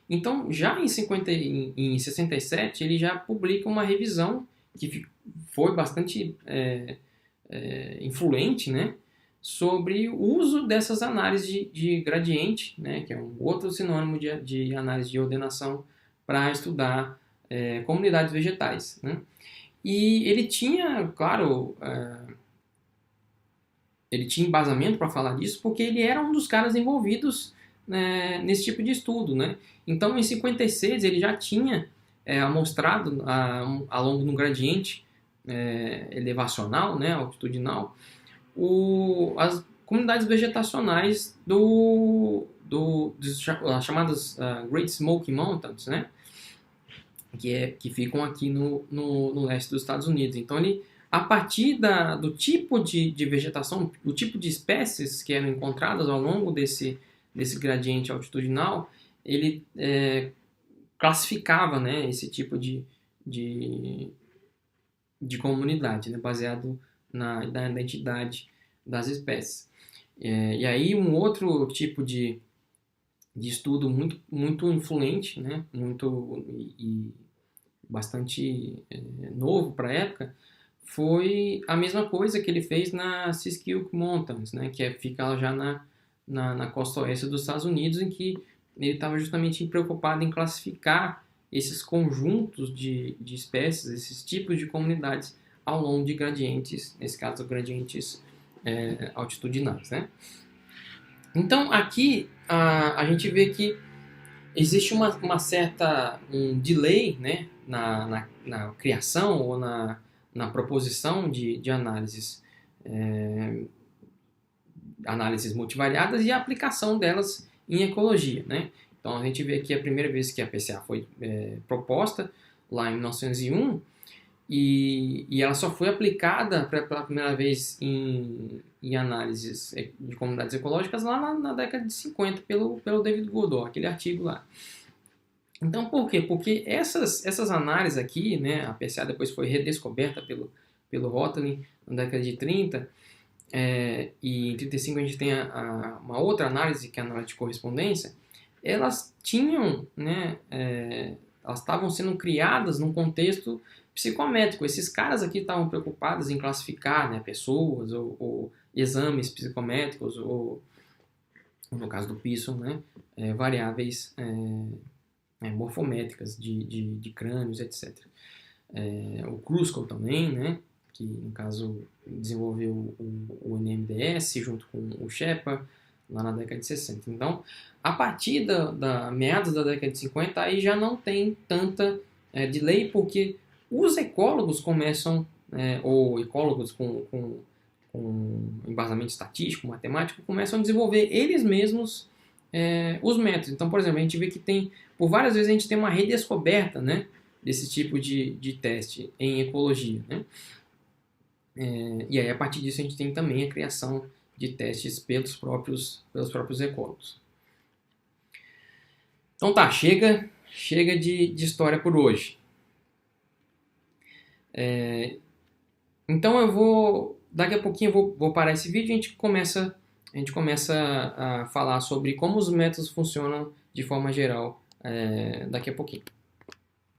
Então, já em 67, ele já publica uma revisão que foi bastante influente, né, sobre o uso dessas análises de gradiente, né, que é um outro sinônimo de análise de ordenação para estudar comunidades vegetais, né. E ele tinha, claro, ele tinha embasamento para falar disso porque ele era um dos caras envolvidos, né, nesse tipo de estudo, né. Então, em 56, ele já tinha amostrado ao longo de um gradiente elevacional, né, altitudinal, as comunidades vegetacionais das chamadas Great Smoky Mountains, né, que ficam aqui no leste dos Estados Unidos. Então, a partir do tipo de vegetação, o tipo de espécies que eram encontradas ao longo desse gradiente altitudinal, ele classificava, né, esse tipo de comunidade, né, baseado na identidade das espécies. E aí um outro tipo de estudo muito influente, né, e bastante novo para a época, foi a mesma coisa que ele fez na Siskiyou Mountains, né, que fica já na costa oeste dos Estados Unidos, em que ele estava justamente preocupado em classificar esses conjuntos de espécies, esses tipos de comunidades ao longo de gradientes, nesse caso gradientes altitudinais, né? Então aqui a gente vê que existe um delay, né, na criação ou na proposição de análises multivariadas e a aplicação delas em ecologia, né? Então a gente vê aqui a primeira vez que a PCA foi proposta, lá em 1901, e ela só foi aplicada pela primeira vez em análises de comunidades ecológicas lá na década de 50 pelo David Goodall, aquele artigo lá. Então por quê? Porque essas análises aqui, né, a PCA depois foi redescoberta pelo Hotelling na década de 30, e em 35 a gente tem uma outra análise, que é a análise de correspondência. Elas tinham, né, elas estavam sendo criadas num contexto psicométrico. Esses caras aqui estavam preocupados em classificar, né, pessoas ou exames psicométricos ou, no caso do Pearson, né, variáveis morfométricas de crânios, etc. O Kruskal também, né, que no caso desenvolveu o NMDS junto com o Sheppard lá na década de 60. Então, a partir da meados da década de 50, aí já não tem tanta delay, porque os ecólogos começam, ou ecólogos com embasamento estatístico, matemático, começam a desenvolver eles mesmos os métodos. Então, por exemplo, a gente vê que por várias vezes a gente tem uma redescoberta, né, desse tipo de teste em ecologia, né? E aí, a partir disso, a gente tem também a criação de testes pelos próprios ecólogos. Então tá, chega de história por hoje. Então daqui a pouquinho eu vou parar esse vídeo e a gente começa a falar sobre como os métodos funcionam de forma geral daqui a pouquinho.